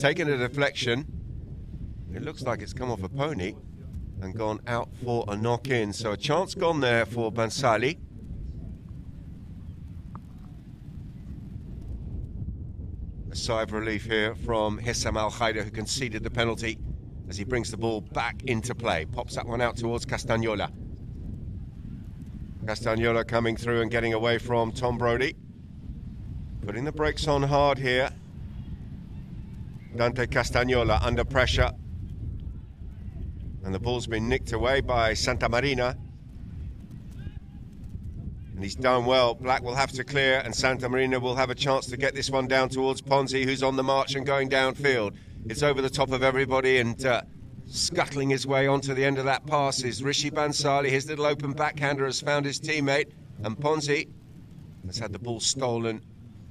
taken a deflection. It looks like it's come off a pony and gone out for a knock-in. So a chance gone there for Bansali. A sigh of relief here from Hissam Al-Khaida, who conceded the penalty, as he brings the ball back into play. Pops that one out towards Castagnola. Castagnola coming through and getting away from Tom Brodie. Putting the brakes on hard here. Dante Castagnola under pressure. And the ball's been nicked away by Santamarina. And he's done well. Black will have to clear, and Santamarina will have a chance to get this one down towards Ponzi, who's on the march and going downfield. It's over the top of everybody, and scuttling his way onto the end of that pass is Rishi Bansali. His little open backhander has found his teammate, and Ponzi has had the ball stolen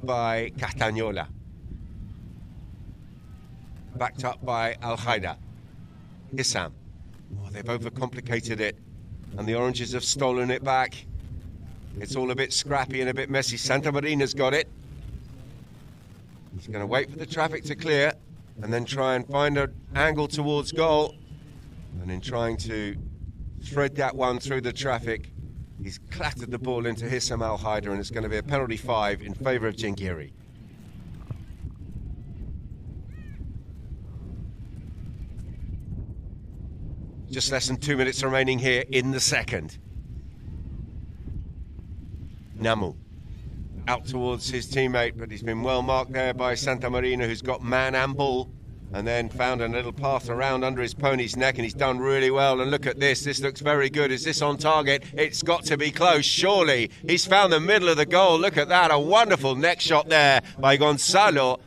by Castagnola. Backed up by Al-Khaida. Hissam. Oh, they've overcomplicated it, and the Oranges have stolen it back. It's all a bit scrappy and a bit messy. Santamarina's got it. He's going to wait for the traffic to clear and then try and find an angle towards goal. And in trying to thread that one through the traffic, he's clattered the ball into Hissam Al-Khaida, and it's going to be a penalty 5 in favour of Jengiri. Just less than 2 minutes remaining here in the second. Namu out towards his teammate, but he's been well marked there by Santamarina, who's got man and ball, and then found a little path around under his pony's neck, and he's done really well. And look at this. This looks very good. Is this on target? It's got to be close, surely. He's found the middle of the goal. Look at that. A wonderful neck shot there by Gonzalo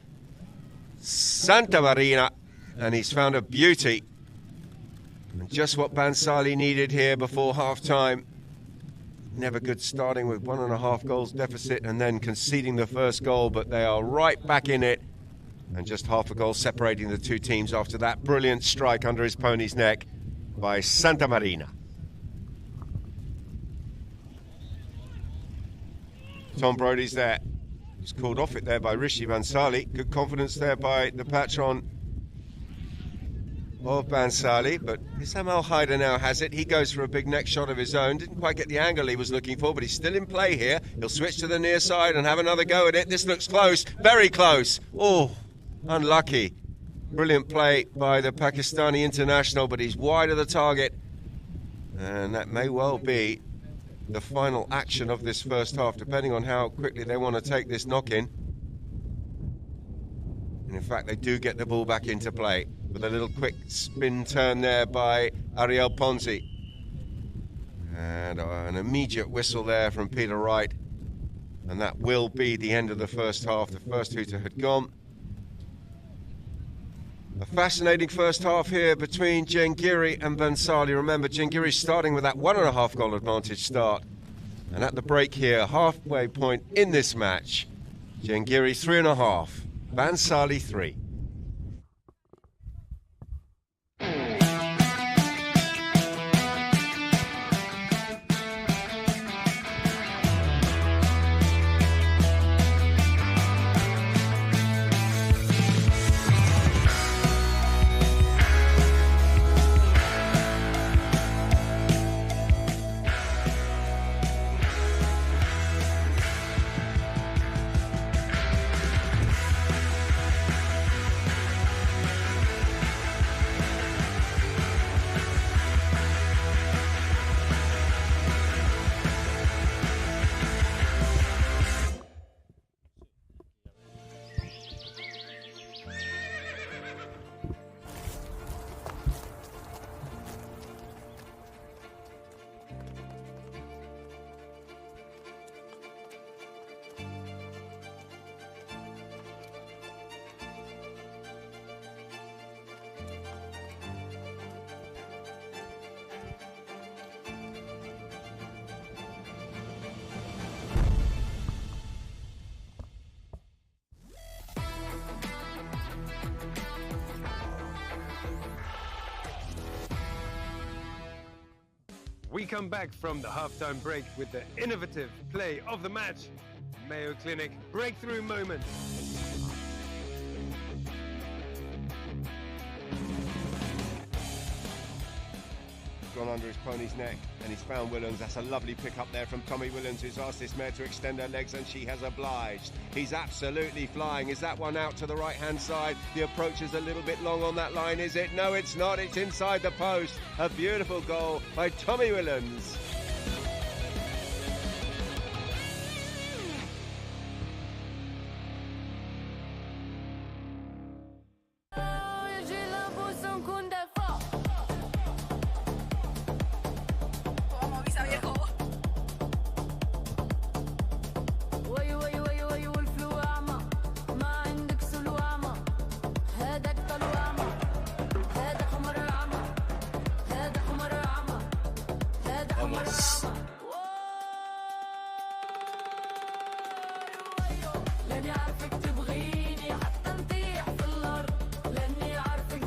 Santamarina, and he's found a beauty. And just what Bansali needed here before half-time. Never good starting with 1.5 goals deficit and then conceding the first goal, but they are right back in it. And just half a goal separating the two teams after that brilliant strike under his pony's neck by Santamarina. Tom Brodie's there. He's called off it there by Rishi Bansali. Good confidence there by the patron of Bansali, but Hissam Al-Khaida now has it. He goes for a big neck shot of his own. Didn't quite get the angle he was looking for, but he's still in play here. He'll switch to the near side and have another go at it. This looks close, very close. Oh, unlucky. Brilliant play by the Pakistani international, but he's wide of the target. And that may well be the final action of this first half, depending on how quickly they want to take this knock-in. And in fact, they do get the ball back into play with a little quick spin turn there by Ariel Ponzi. And an immediate whistle there from Peter Wright. And that will be the end of the first half. The first hooter had gone. A fascinating first half here between Jengiri and Bansali. Remember, Jengiri starting with that 1.5 goal advantage start. And at the break here, halfway point in this match, Jengiri 3.5, Bansali 3. We come back from the halftime break with the innovative play of the match, Mayo Clinic breakthrough moment. gone under his pony's neck, and he's found Williams. That's a lovely pick up there from Tommy Williams, who's asked this mare to extend her legs, and she has obliged. He's absolutely flying. Is that one out to the right-hand side? The approach is a little bit long on that line, is it? No, it's not. It's inside the post. A beautiful goal by Tommy Williams.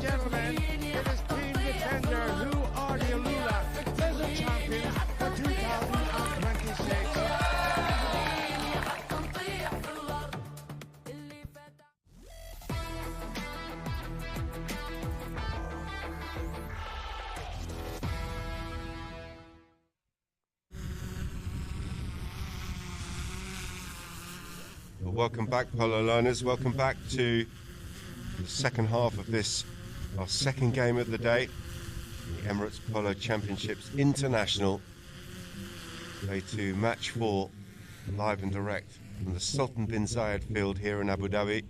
Gentlemen, it is Team Defender who are the Alula present champions for 2026. Well, welcome back, Polo learners. Welcome back to the second half of this, our second game of the day, the Emirates Polo Championships International. Day 2, match 4, live and direct from the Sultan bin Zayed field here in Abu Dhabi.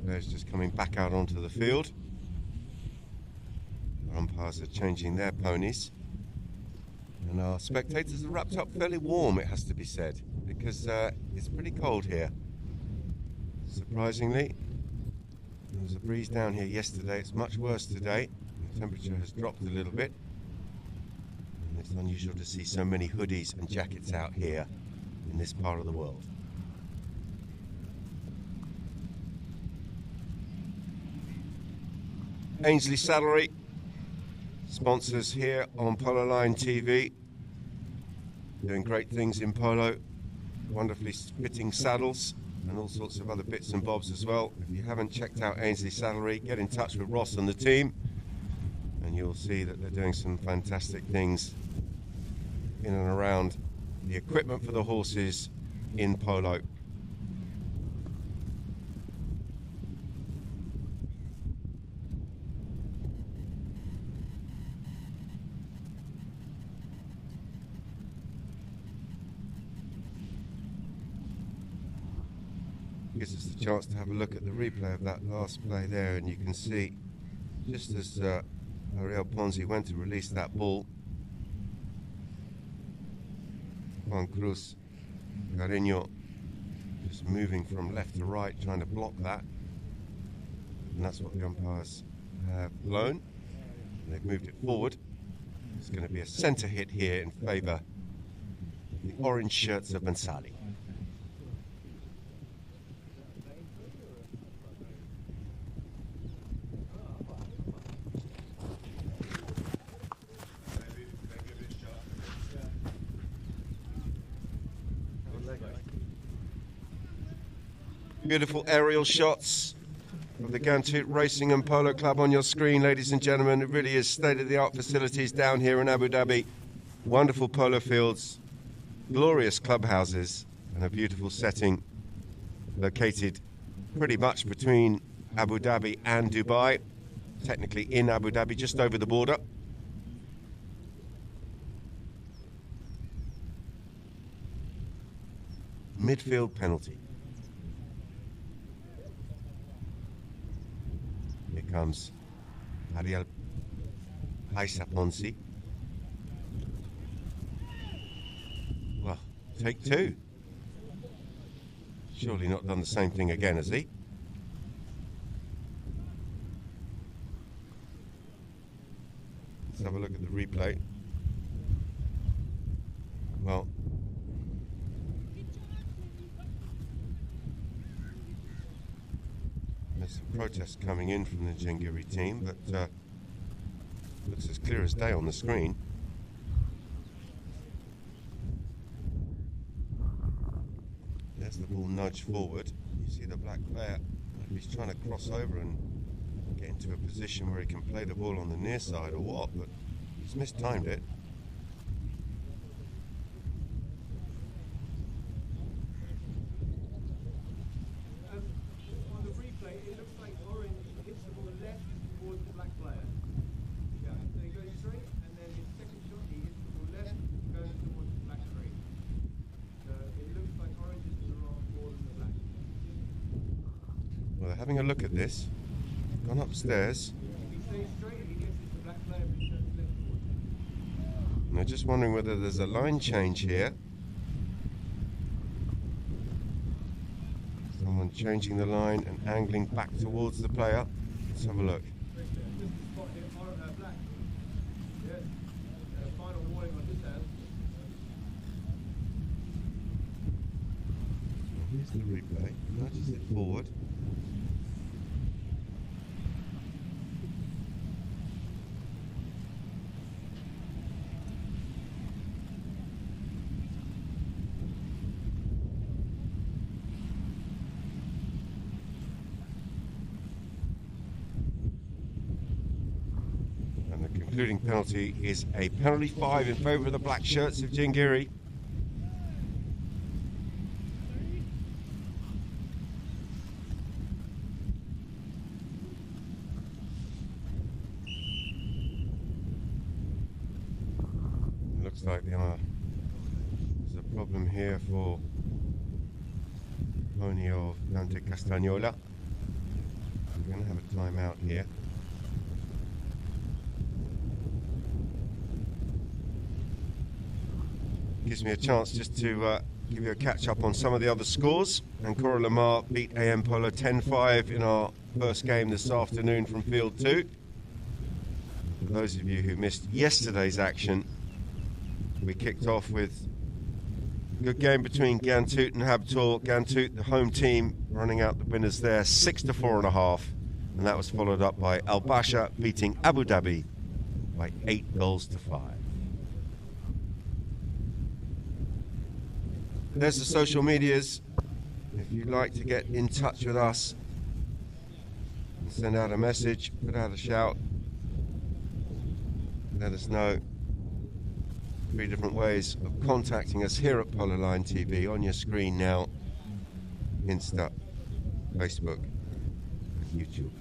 Players just coming back out onto the field. Our umpires are changing their ponies. And our spectators are wrapped up fairly warm, it has to be said, because it's pretty cold here. Surprisingly, there was a breeze down here yesterday. It's much worse today. The temperature has dropped a little bit. And it's unusual to see so many hoodies and jackets out here in this part of the world. Ainsley Saddlery, sponsors here on Polo Line TV, doing great things in polo, wonderfully fitting saddles and all sorts of other bits and bobs as well. If you haven't checked out Ainsley Saddlery, get in touch with Ross and the team, and you'll see that they're doing some fantastic things in and around the equipment for the horses in polo. Gives us the chance to have a look at the replay of that last play there, and you can see just as Ariel Ponzi went to release that ball, Juan Cruz Gareño just moving from left to right, trying to block that, and that's what the umpires have blown. And they've moved it forward. It's going to be a centre hit here in favour of the orange shirts of Mansali. Beautiful aerial shots of the Ghantoot Racing and Polo Club on your screen, ladies and gentlemen. It really is state-of-the-art facilities down here in Abu Dhabi. Wonderful polo fields, glorious clubhouses, and a beautiful setting located pretty much between Abu Dhabi and Dubai, technically in Abu Dhabi, just over the border. Midfield penalty. Here comes Ariel Paisa Ponzi. Well, take two. Surely not done the same thing again, has he? Let's have a look at the replay. Well, there's some protests coming in from the Jengiri team, but looks as clear as day on the screen. There's the ball nudged forward. You see the black player, he's trying to cross over and get into a position where he can play the ball on the near side or what, but he's mistimed it. On the replay, it looks like orange hits the ball left towards the black player. Yeah, so he goes straight, and then his second shot, he hits the ball left, going towards the black straight. So it looks like orange is the wrong more than the black. Well, having a look at this, gone upstairs. If he stays straight, he gets the black player, but he turns left towards him. And I'm just wondering whether there's a line change here. Someone changing the line and angling back towards the player. Let's have a look. Just to spot him, black. Yes. Final warning on his hand. Here's the replay. Nudges it forward. And the concluding penalty is a penalty 5 in favour of the black shirts of Jingiri. Looks like there's a problem here for Pony of Dante Castagnola. We're going to have a timeout here. Gives me a chance just to give you a catch up on some of the other scores. Ancora Lamar beat AM Polo 10-5 in our first game this afternoon from Field 2. For those of you who missed yesterday's action, we kicked off with a good game between Ghantoot and Habtoor. Ghantoot, the home team, running out the winners there 6-4.5, and that was followed up by Al Basha beating Abu Dhabi by 8-5. There's the social medias. If you'd like to get in touch with us and send out a message, put out a shout, let us know. 3 different ways of contacting us here at Polo Line TV on your screen now: Insta, Facebook, and YouTube.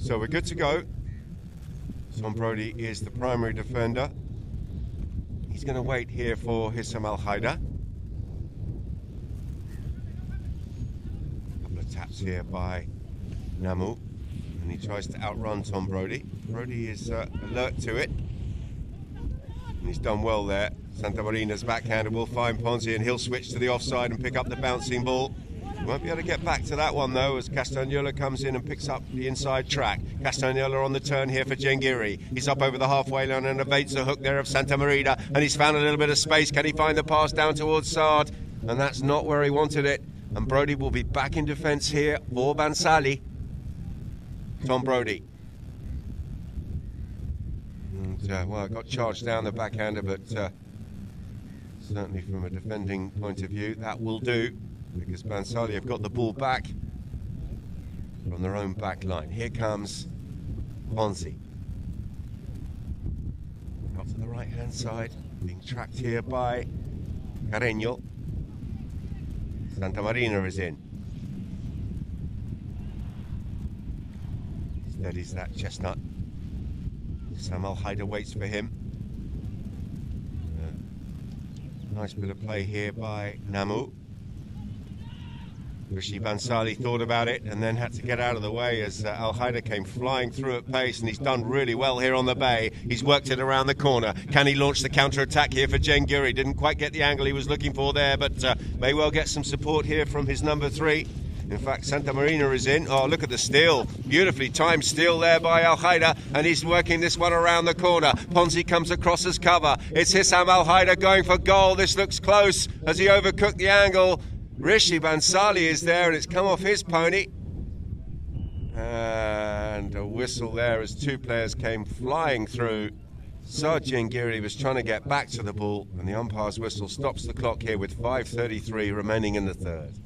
So we're good to go. Tom Brody is the primary defender. He's going to wait here for Hissam Al Haida. Couple of taps here by Namu, and he tries to outrun Tom Brody. Brody is alert to it, and he's done well there. Santa Marina's backhander will find Ponzi, and he'll switch to the offside and pick up the bouncing ball. Won't be able to get back to that one though, as Castagnola comes in and picks up the inside track. Castagnola on the turn here for Jengiri. He's up over the halfway line and evades the hook there of Santa Marina, and he's found a little bit of space. Can he find the pass down towards Saad? And that's not where he wanted it. And Brody will be back in defence here for Bansali. Tom Brody. And, well, got charged down the backhander, but certainly from a defending point of view, that will do, because Bansali have got the ball back from their own back line. Here comes Ponzi. Out to the right-hand side, being tracked here by Carreño. Santa Marina is in. Steadies that chestnut. Sam Al Haida waits for him. Nice bit of play here by Namu. Rishi Bansali thought about it and then had to get out of the way as Al Haida came flying through at pace, and he's done really well here on the bay. He's worked it around the corner. Can he launch the counter-attack here for Jengiri? Didn't quite get the angle he was looking for there, but may well get some support here from his number 3. In fact, Santa Marina is in. Oh, look at the steal. Beautifully timed steal there by Al Haida, and he's working this one around the corner. Ponzi comes across as cover. It's Hissam Al Haida going for goal. This looks close as he overcooked the angle. Rishi Bansali is there, and it's come off his pony. And a whistle there as 2 players came flying through. Jengiri was trying to get back to the ball, and the umpire's whistle stops the clock here with 5:33 remaining in the third.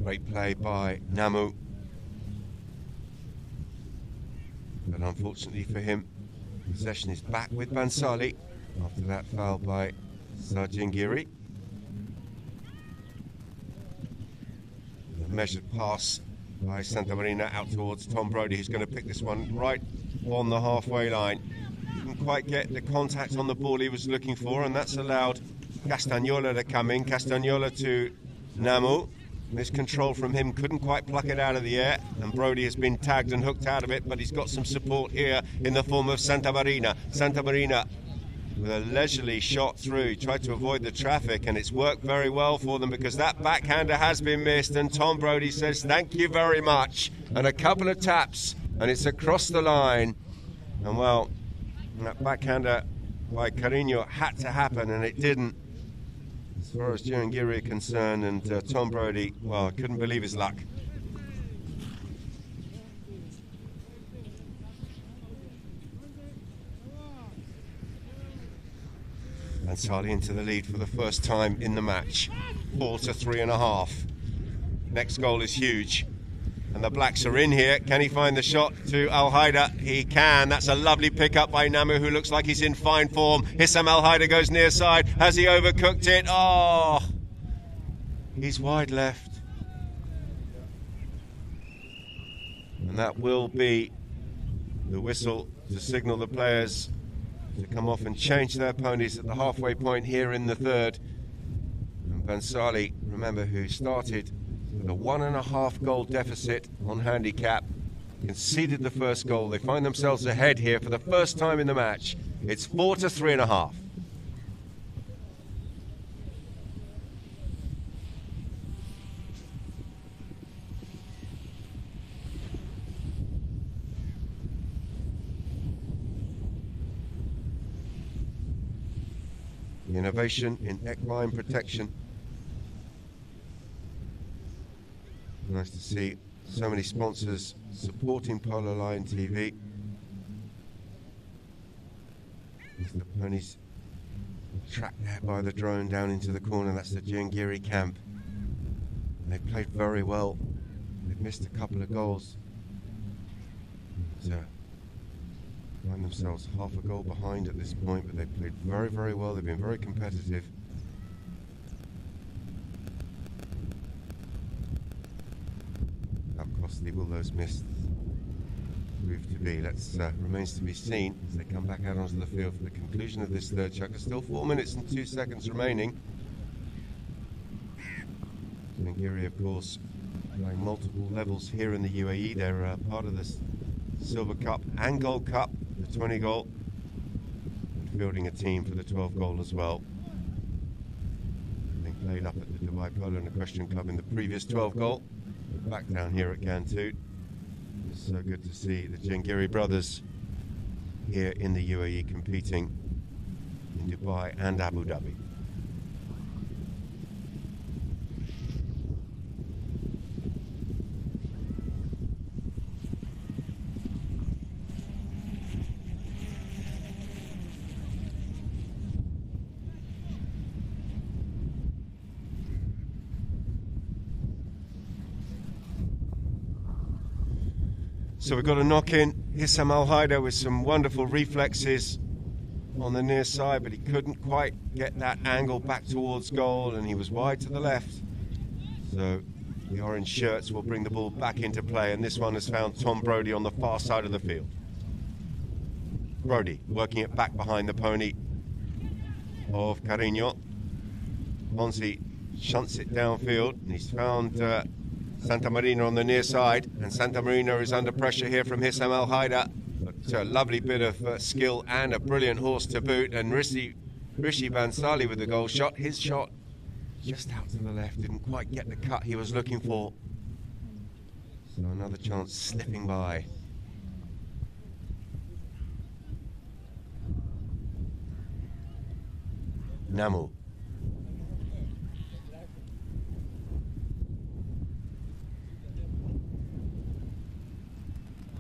Great play by Namu. But unfortunately for him, possession is back with Bansali after that foul by Jengiri. A measured pass by Santa Marina out towards Tom Brodie, who's going to pick this one right on the halfway line. Didn't quite get the contact on the ball he was looking for, and that's allowed Castagnola to come in. Castagnola to Namu. Miscontrol from him, couldn't quite pluck it out of the air, and Brodie has been tagged and hooked out of it, but he's got some support here in the form of Santa Marina. Santa Marina with a leisurely shot through. He tried to avoid the traffic, and it's worked very well for them because that backhander has been missed, and Tom Brodie says thank you very much, and a couple of taps, and it's across the line. And well, that backhander by Carino had to happen, and it didn't. As far as Jengiri are concerned, and Tom Brodie, well, couldn't believe his luck. And Sali into the lead for the first time in the match. 4-3.5. Next goal is huge. And the Blacks are in here. Can he find the shot to Al Haida? He can. That's a lovely pick-up by Namu, who looks like he's in fine form. Hissam Al Haida goes near side. Has he overcooked it? Oh! He's wide left. And that will be the whistle to signal the players to come off and change their ponies at the halfway point here in the third. And Bansali, remember, who started with a 1.5 goal deficit on handicap, conceded the first goal. They find themselves ahead here for the first time in the match. It's 4-3.5. The innovation in equine protection. Nice to see so many sponsors supporting Polo Line TV. As the ponies tracked there by the drone down into the corner, that's the Jengiri camp. And they played very well. They've missed a couple of goals. So find themselves half a goal behind at this point, but they played very, very well. They've been very competitive. How costly will those misses prove to be? That remains to be seen as they come back out onto the field for the conclusion of this third chukker. Still 4 minutes and 2 seconds remaining. Jengiri, of course, playing multiple levels here in the UAE. They're part of the Silver Cup and Gold Cup, the 20 goal, and fielding a team for the 12 goal as well. They played up at the Dubai Polo and Equestrian Club in the previous 12 goal. Back down here at Ghantoot. It's so good to see the Jengiri brothers here in the UAE competing in Dubai and Abu Dhabi. So we've got a knock in. Hissam Al Haida with some wonderful reflexes on the near side, but he couldn't quite get that angle back towards goal, and he was wide to the left. So the orange shirts will bring the ball back into play, and this one has found Tom Brodie on the far side of the field. Brody working it back behind the pony of Carreño. Ponzi shunts it downfield, and he's found Santa Marina on the near side, and Santa Marina is under pressure here from Hissam Al Haidar. But a lovely bit of skill and a brilliant horse to boot, and Rishi Bansali with the goal shot. His shot just out to the left, didn't quite get the cut he was looking for. So another chance slipping by. Namu.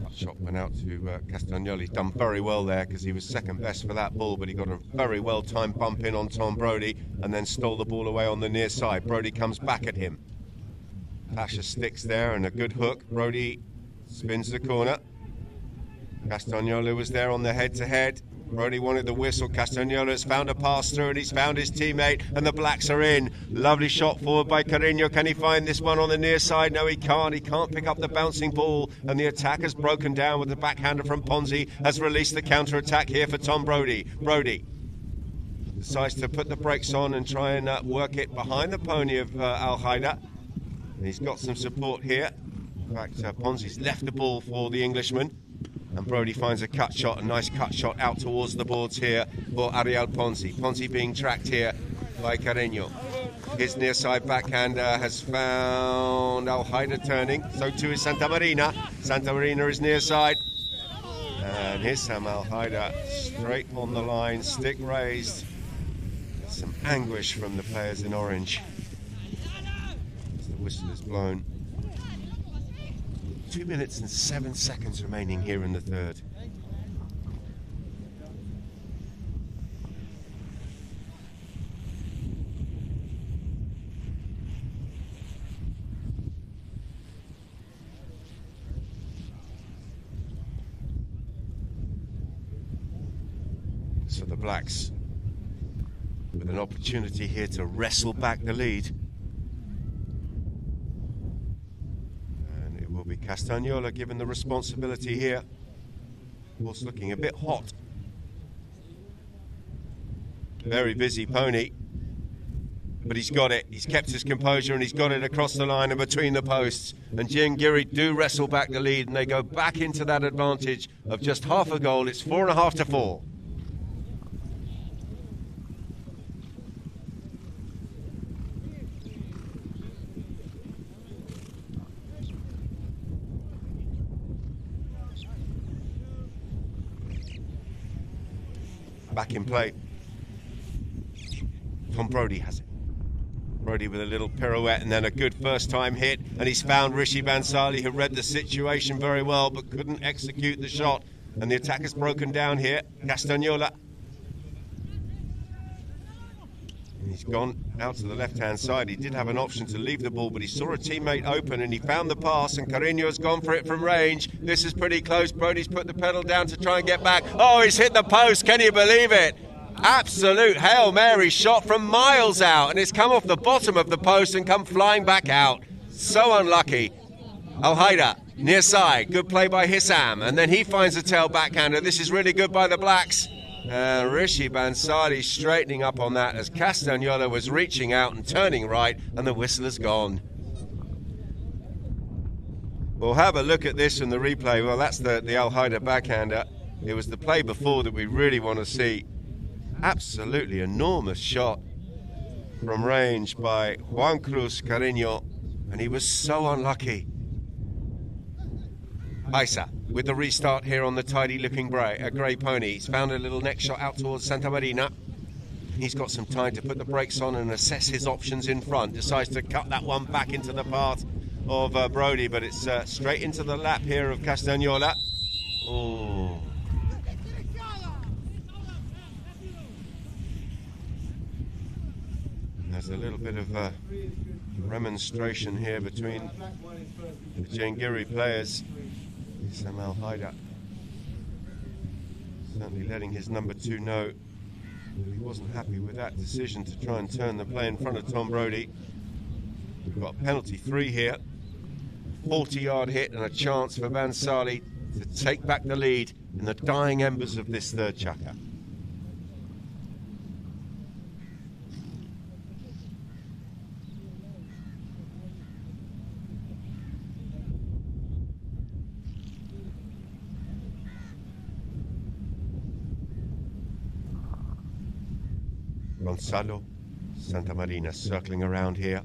That shot went out to Castagnoli. He's done very well there because he was second best for that ball, but he got a very well timed bump in on Tom Brody and then stole the ball away on the near side. Brody comes back at him. Pasha sticks there and a good hook. Brody spins the corner. Castagnoli was there on the head-to-head. Brody wanted the whistle. Castagnoli has found a pass through and he's found his teammate, and the Blacks are in. Lovely shot forward by Carreño. Can he find this one on the near side? No, he can't. He can't pick up the bouncing ball, and the attack has broken down with the backhander from Ponzi. Has released the counter-attack here for Tom Brody. Brody decides to put the brakes on and try and work it behind the pony of Al Haidar. He's got some support here. In fact, Ponzi's left the ball for the Englishman. And Brody finds a cut shot, a nice cut shot out towards the boards here for Ariel Ponzi. Ponzi being tracked here by Carreño. His near side backhander has found Al Haidar turning. So too is Santa Marina. Santa Marina is near side. And Hissam Al Haidar straight on the line, stick raised. There's some anguish from the players in orange. As the whistle is blown. 2 minutes and 7 seconds remaining here in the third. So the Blacks with an opportunity here to wrestle back the lead. Will be Castagnola given the responsibility here. Horse looking a bit hot. Very busy pony. But he's got it. He's kept his composure and he's got it across the line and between the posts. And Giangiri do wrestle back the lead and they go back into that advantage of just half a goal. It's 4.5 to 4. Back in play. Tom Brody has it. Brody with a little pirouette and then a good first time hit, and he's found Rishi Bansali, who read the situation very well but couldn't execute the shot, and the attack has broken down here. Castagnola. He's gone out to the left-hand side. He did have an option to leave the ball, but he saw a teammate open and he found the pass, and Carreño's gone for it from range. This is pretty close. Brody's put the pedal down to try and get back. Oh, he's hit the post. Can you believe it? Absolute Hail Mary shot from miles out, and it's come off the bottom of the post and come flying back out. So unlucky. Al Haidar, near side. Good play by Hissam, and then he finds a tail backhander. This is really good by the Blacks. Rishi Bansali straightening up on that as Castagnola was reaching out and turning right, and the whistle has gone. We'll have a look at this in the replay. Well, that's the Al Haidar backhander. It was the play before that we really want to see. Absolutely enormous shot from range by Juan Cruz Carreño, and he was so unlucky. Isa with the restart here on the tidy looking grey pony. He's found a little neck shot out towards Santa Marina. He's got some time to put the brakes on and assess his options in front. Decides to cut that one back into the path of Brody, but it's straight into the lap here of Castagnola. Oh. There's a little bit of remonstration here between the Giangiri players. Hissam Al Haidar certainly letting his number 2 know that he wasn't happy with that decision to try and turn the play in front of Tom Brody. We've got penalty 3 here, 40-yard hit and a chance for Bansali to take back the lead in the dying embers of this third chukka. Gonzalo Santamarina circling around here.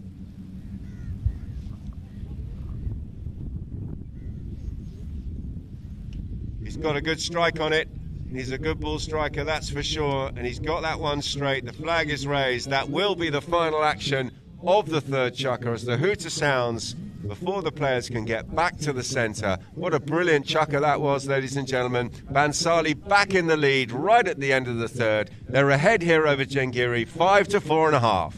He's got a good strike on it. He's a good ball striker, that's for sure. And he's got that one straight. The flag is raised. That will be the final action of the third chukka as the hooter sounds before the players can get back to the centre. What a brilliant chukka that was, ladies and gentlemen. Bansali back in the lead right at the end of the third. They're ahead here over Jengiri, 5-4.5.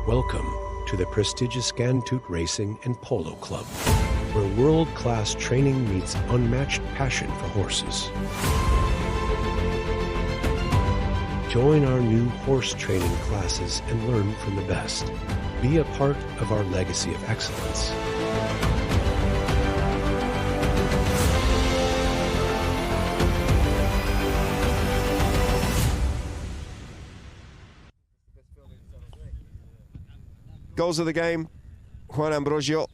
Welcome to the prestigious Ghantoot Racing and Polo Club, where world-class training meets unmatched passion for horses. Join our new horse training classes and learn from the best. Be a part of our legacy of excellence. Goals of the game, Juan Ambrosio.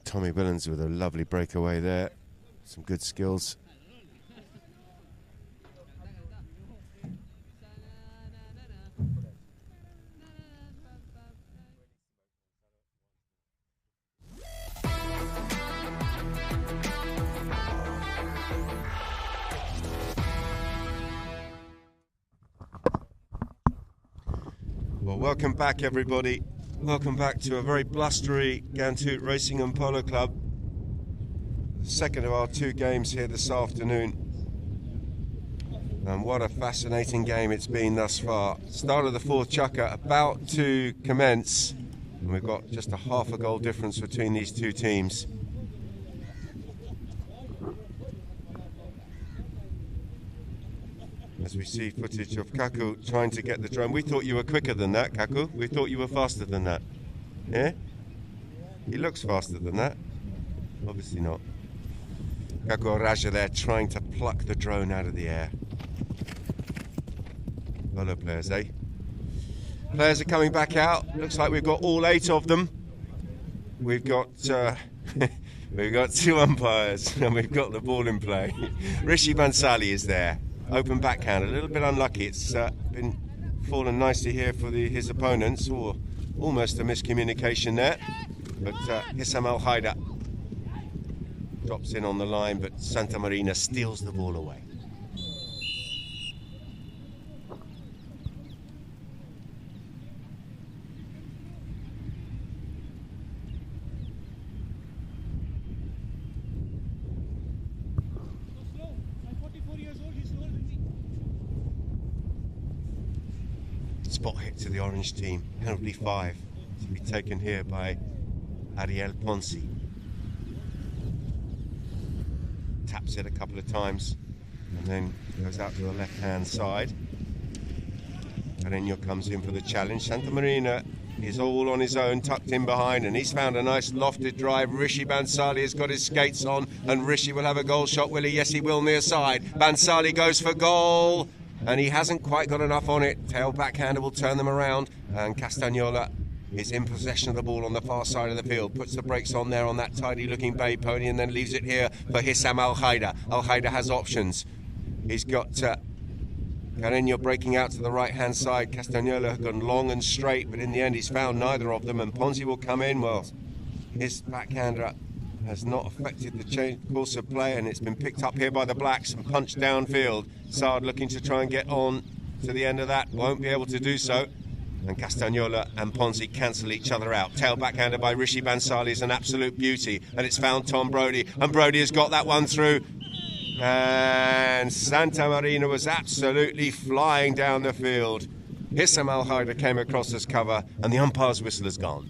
Tommy Billings with a lovely breakaway there. Some good skills. Well, welcome back, everybody. Welcome back to a very blustery Ghantoot Racing and Polo Club. The second of our two games here this afternoon. And what a fascinating game it's been thus far. Start of the fourth chukka about to commence. And we've got just a half a goal difference between these two teams. As we see footage of Kaku trying to get the drone. We thought you were quicker than that, Kaku. We thought you were faster than that. Yeah? He looks faster than that. Obviously not. Kaku Raja there trying to pluck the drone out of the air. Polo players, eh? Players are coming back out. Looks like we've got all 8 of them. We've got we've got 2 umpires and we've got the ball in play. Rishi Bansali is there. Open backhand, a little bit unlucky. It's been fallen nicely here for his opponents, or almost a miscommunication there. But Hissam Al Haida drops in on the line, but Santamarina steals the ball away. Spot hit to the orange team, penalty 5 to be taken here by Ariel Ponzi. Taps it a couple of times and then goes out to the left hand side. Carreño comes in for the challenge. Santamarina is all on his own, tucked in behind, and he's found a nice lofted drive. Rishi Bansali has got his skates on, and Rishi will have a goal shot, will he? Yes, he will, near side. Bansali goes for goal, and he hasn't quite got enough on it. Tail backhander will turn them around, and Castagnola is in possession of the ball on the far side of the field, puts the brakes on there on that tidy looking bay pony, and then leaves it here for Hissam Al Haida. Al Haida has options. He's got Carreño breaking out to the right hand side. Castagnola has gone long and straight, but in the end he's found neither of them, and Ponzi will come in. Well, His backhander has not affected the course of play, and it's been picked up here by the Blacks and punched downfield. Saad looking to try and get on to the end of that, won't be able to do so. And Castagnola and Ponzi cancel each other out. Tail backhander by Rishi Bansali is an absolute beauty, and it's found Tom Brodie, and Brodie has got that one through. And Santa Marina was absolutely flying down the field. Hissam Al Haidar came across as cover, and the umpire's whistle has gone.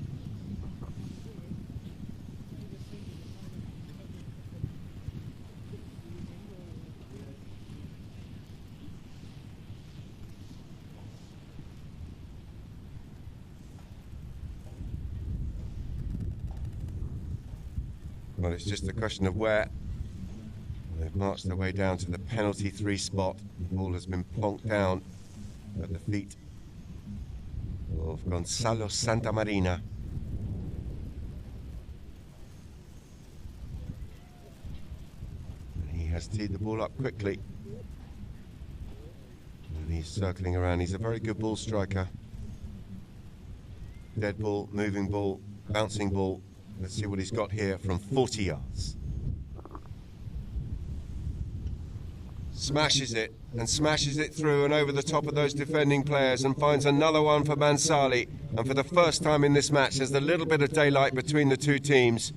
Well, it's just a question of where. They've marched their way down to the penalty 3 spot. The ball has been plonked down at the feet of Gonzalo Santamarina. And he has teed the ball up quickly. And he's circling around. He's a very good ball striker. Dead ball, moving ball, bouncing ball. Let's see what he's got here from 40 yards. Smashes it, and smashes it through and over the top of those defending players, and finds another one for Bansali. And for the first time in this match, there's a little bit of daylight between the two teams.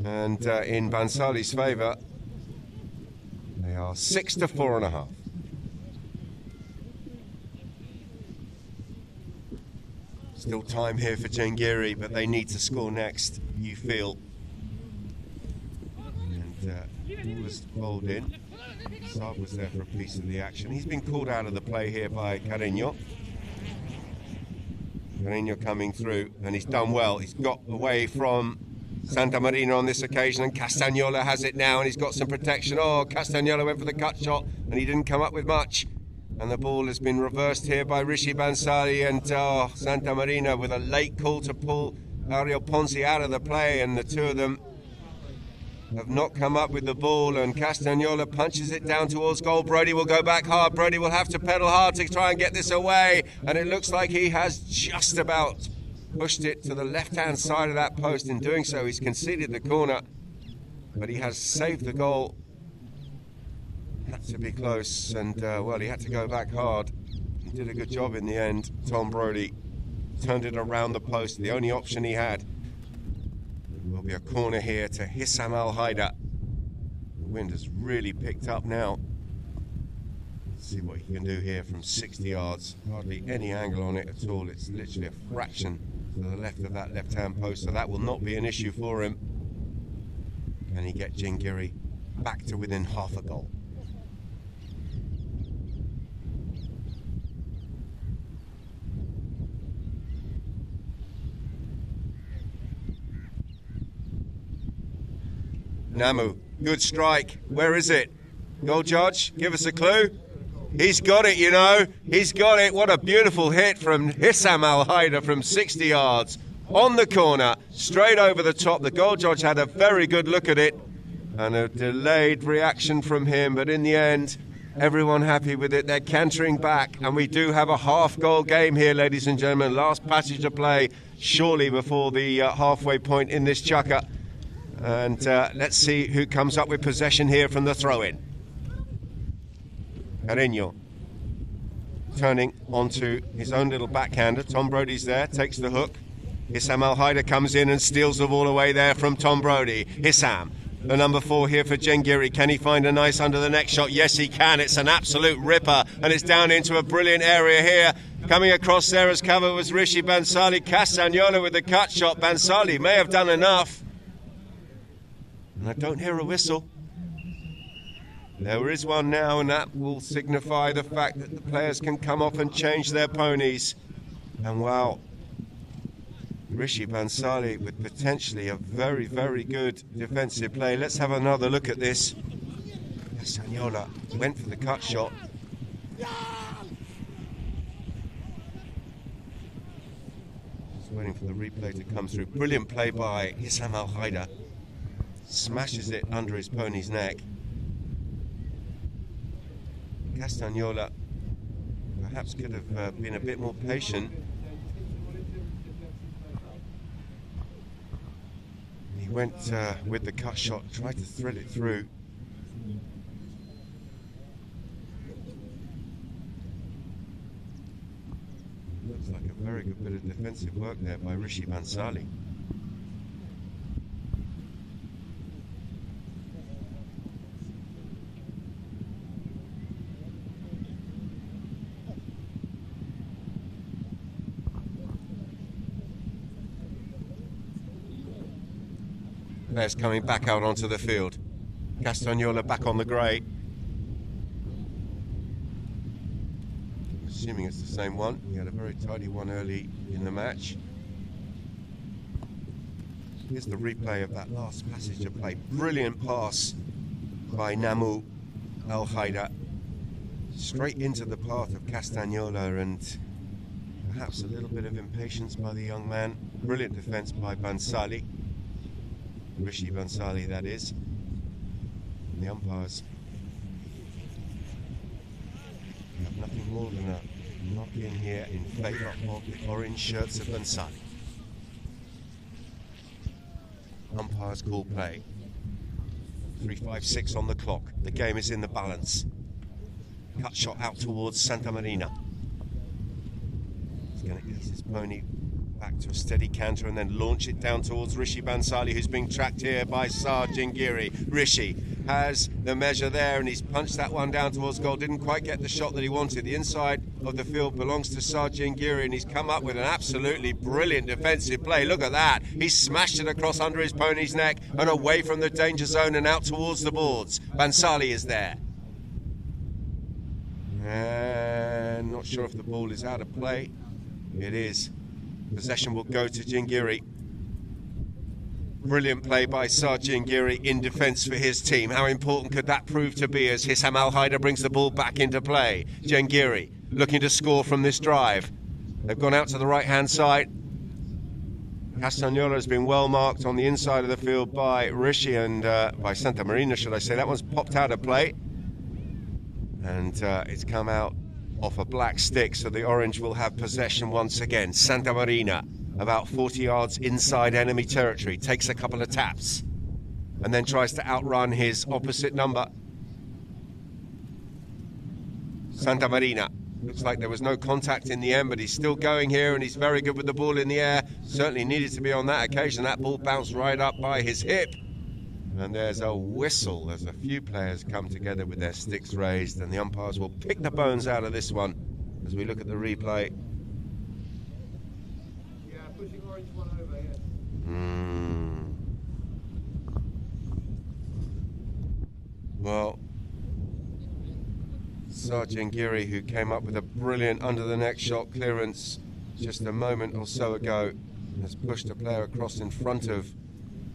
And in Bansali's favour, they are 6 to 4.5. Still time here for Jangiri, but they need to score next, you feel. And ball was bowled in. Saad was there for a piece of the action. He's been called out of the play here by Carreño. Carreño coming through, and he's done well. He's got away from Santa Marina on this occasion, and Castagnola has it now, and he's got some protection. Oh, Castagnola went for the cut shot, and he didn't come up with much. And the ball has been reversed here by Rishi Bansali, and Santa Marina with a late call to pull Ariel Ponzi out of the play, and the two of them have not come up with the ball, and Castagnola punches it down towards goal. Brodie will go back hard. Brodie will have to pedal hard to try and get this away, and it looks like he has just about pushed it to the left-hand side of that post. In doing so, he's conceded the corner, but he has saved the goal. Had to be close, and well, he had to go back hard. He did a good job in the end. Tom Brodie turned it around the post, the only option he had. Will be a corner here to Hissam Al Haidar. The wind has really picked up now. Let's see what he can do here from 60 yards. Hardly any angle on it at all. It's literally a fraction to the left of that left-hand post, so that will not be an issue for him. Can he get Jangiri back to within half a goal? Namu, good strike. Where is it? Goal judge, give us a clue. He's got it, you know. He's got it. What a beautiful hit from Hissam Al Haidar from 60 yards. On the corner, straight over the top. The goal judge had a very good look at it, and a delayed reaction from him. But in the end, everyone happy with it. They're cantering back, and we do have a half-goal game here, ladies and gentlemen. Last passage to play, surely before the halfway point in this chukker. And let's see who comes up with possession here from the throw-in. Carreño turning onto his own little backhander. Tom Brodie's there, takes the hook. Hissam Al Haidar comes in and steals the ball away there from Tom Brodie. Hissam, the number 4 here for Jangiri. Can he find a nice under the neck shot? Yes, he can. It's an absolute ripper, and it's down into a brilliant area here. Coming across there as cover was Rishi Bansali. Castagnola with the cut shot. Bansali may have done enough. And I don't hear a whistle. There is one now, and that will signify the fact that the players can come off and change their ponies. And wow, Rishi Bansali with potentially a very, very good defensive play. Let's have another look at this. Castagnola went for the cut shot. Just waiting for the replay to come through. Brilliant play by Hissam Al Haidar. Smashes it under his pony's neck. Castagnola perhaps could have been a bit more patient. Went with the cut shot, tried to thread it through. Looks like a very good bit of defensive work there by Rishi Bhansali. Players coming back out onto the field. Castagnola back on the grey. Assuming it's the same one. He had a very tidy one early in the match. Here's the replay of that last passage of play. Brilliant pass by Namu Al-Haida. Straight into the path of Castagnola, and perhaps a little bit of impatience by the young man. Brilliant defence by Bhansali. Rishi Bhansali, that is. And the umpires have nothing more than a knock in here in favour of the orange shirts of Bhansali. Umpires call play. 3:56 on the clock. The game is in the balance. Cut shot out towards Santa Marina. He's going to ease his pony back to a steady canter and then launch it down towards Rishi Bhansali, who's being tracked here by Saad Jingiri. Rishi has the measure there, and he's punched that one down towards goal. Didn't quite get the shot that he wanted. The inside of the field belongs to Saad Jingiri, and he's come up with an absolutely brilliant defensive play. Look at that. He smashed it across under his pony's neck and away from the danger zone and out towards the boards. Bhansali is there. And not sure if the ball is out of play. It is. Possession will go to Jingiri. Brilliant play by Saad Jingiri in defence for his team. How important could that prove to be as Hissam Al-Haida brings the ball back into play? Jingiri looking to score from this drive. They've gone out to the right-hand side. Castagnola has been well marked on the inside of the field by Rishi and by Santa Marina, should I say. That one's popped out of play. And it's come out off a black stick, so the orange will have possession once again. Santa Marina, about 40 yards inside enemy territory, takes a couple of taps and then tries to outrun his opposite number. Santa Marina, looks like there was no contact in the end, but he's still going here, and he's very good with the ball in the air. Certainly needed to be on that occasion. That ball bounced right up by his hip. And there's a whistle as a few players come together with their sticks raised, and the umpires will pick the bones out of this one as we look at the replay. Yeah, pushing orange one over, yes. Well, Saad Jingiri, who came up with a brilliant under-the-neck shot clearance just a moment or so ago, has pushed a player across in front of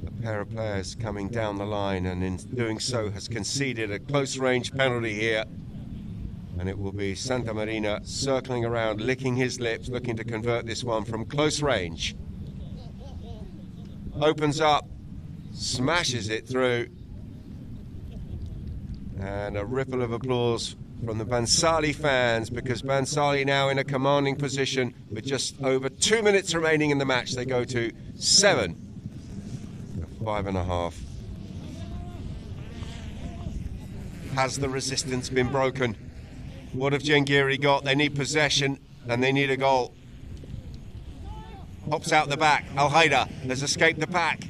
a pair of players coming down the line, and in doing so has conceded a close-range penalty here. And it will be Santa Marina circling around, licking his lips, looking to convert this one from close range. Opens up, smashes it through. And a ripple of applause from the Bhansali fans, because Bhansali now in a commanding position with just over 2 minutes remaining in the match. They go to 7. 5.5. Has the resistance been broken? What have Jingiri got? They need possession and they need a goal. Pops out the back. Al-Haida has escaped the pack.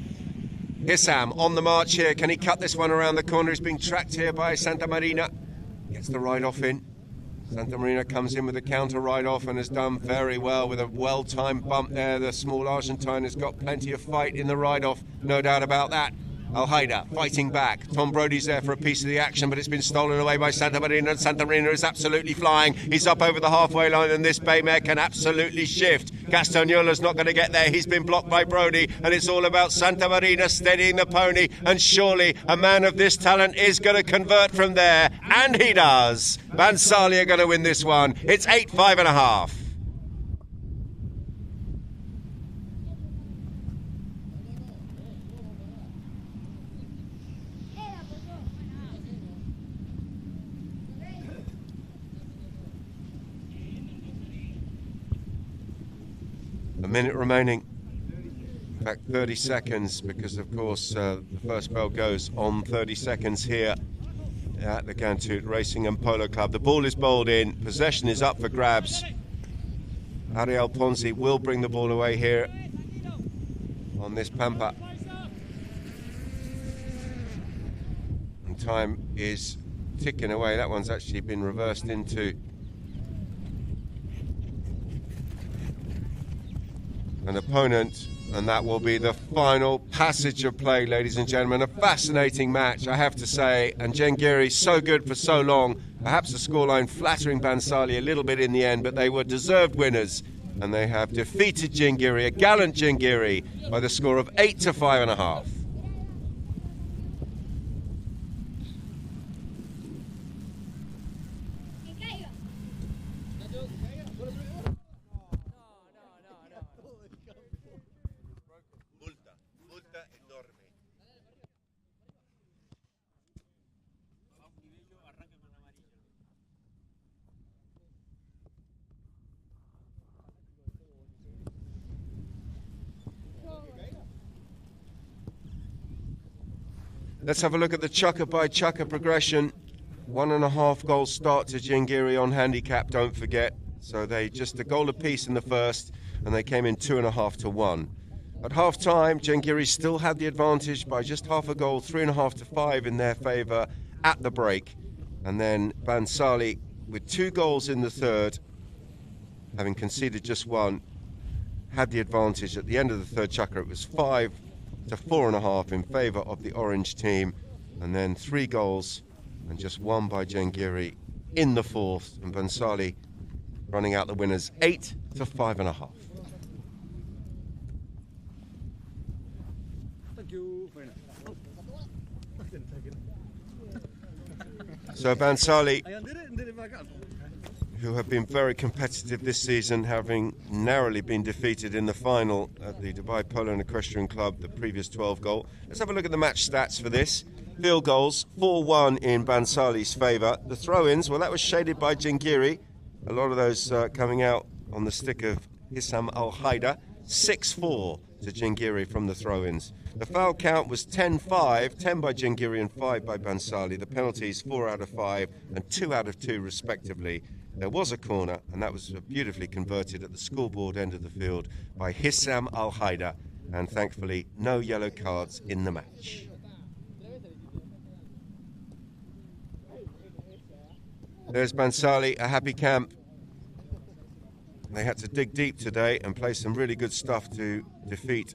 Hissam on the march here. Can he cut this one around the corner? He's being tracked here by Santa Marina. Gets the ride-off in. Santa Marina comes in with a counter ride-off and has done very well with a well-timed bump there. The small Argentine has got plenty of fight in the ride-off, no doubt about that. Al-Haida fighting back. Tom Brody's there for a piece of the action, but it's been stolen away by Santa Marina, and Santa Marina is absolutely flying. He's up over the halfway line, and this Baymare can absolutely shift. Castagnola's not going to get there. He's been blocked by Brody, and it's all about Santa Marina steadying the pony, and surely a man of this talent is going to convert from there, and he does. Bhansali are going to win this one. It's 8-5.5. A minute remaining. fact 30 seconds, because of course the first bell goes on 30 seconds here at the Ghantoot Racing and Polo Club. The ball is bowled in, possession is up for grabs. Ariel Ponzi will bring the ball away here on this pampa. And time is ticking away. That one's actually been reversed into an opponent, and that will be the final passage of play, ladies and gentlemen. A fascinating match, I have to say, and Jengiri so good for so long. Perhaps the scoreline flattering Bansali a little bit in the end, but they were deserved winners, and they have defeated Jengiri, a gallant Jengiri, by the score of 8 to 5.5. Let's have a look at the chukker by chukker progression. 1.5 goal start to Jengiri on handicap, don't forget. So they just a goal apiece in the first, and they came in 2.5 to 1. At half time, Jengiri still had the advantage by just half a goal, 3.5 to 5 in their favour at the break. And then Bansali, with 2 goals in the third, having conceded just one, had the advantage. At the end of the third chukker, it was 5 to 4.5 in favour of the orange team, and then 3 goals and just 1 by Jengiri in the fourth, and Bansali running out the winners 8 to 5.5. Thank you. So Bansali, who have been very competitive this season, having narrowly been defeated in the final at the Dubai Polo and Equestrian Club, the previous 12 goal. Let's have a look at the match stats for this. Field goals, 4-1 in Bansali's favour. The throw-ins, well, that was shaded by Jengiri. A lot of those coming out on the stick of Hissam Al-Haida. 6-4 to Jengiri from the throw-ins. The foul count was 10-5, 10 by Jengiri and 5 by Bansali. The penalties, 4 out of 5 and 2 out of 2 respectively. There was a corner, and that was beautifully converted at the scoreboard end of the field by Hissam Al-Haida, and thankfully no yellow cards in the match. There's Bansali, a happy camp. They had to dig deep today and play some really good stuff to defeat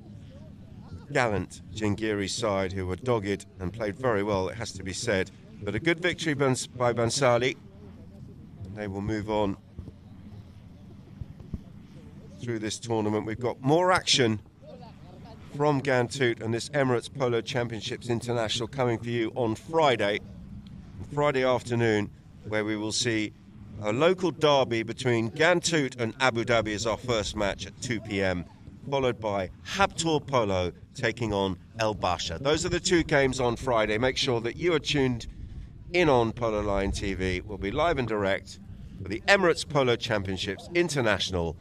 gallant Jengiri's side, who were dogged and played very well, it has to be said. But a good victory by Bansali. They will move on through this tournament. We've got more action from Ghantoot and this Emirates Polo Championships International coming for you on Friday afternoon, where we will see a local derby between Ghantoot and Abu Dhabi as our first match at 2 p.m, followed by Habtoor Polo taking on El Basha. Those are the 2 games on Friday. Make sure that you are tuned in on Polo Line TV. We'll be live and direct for the Emirates Polo Championships International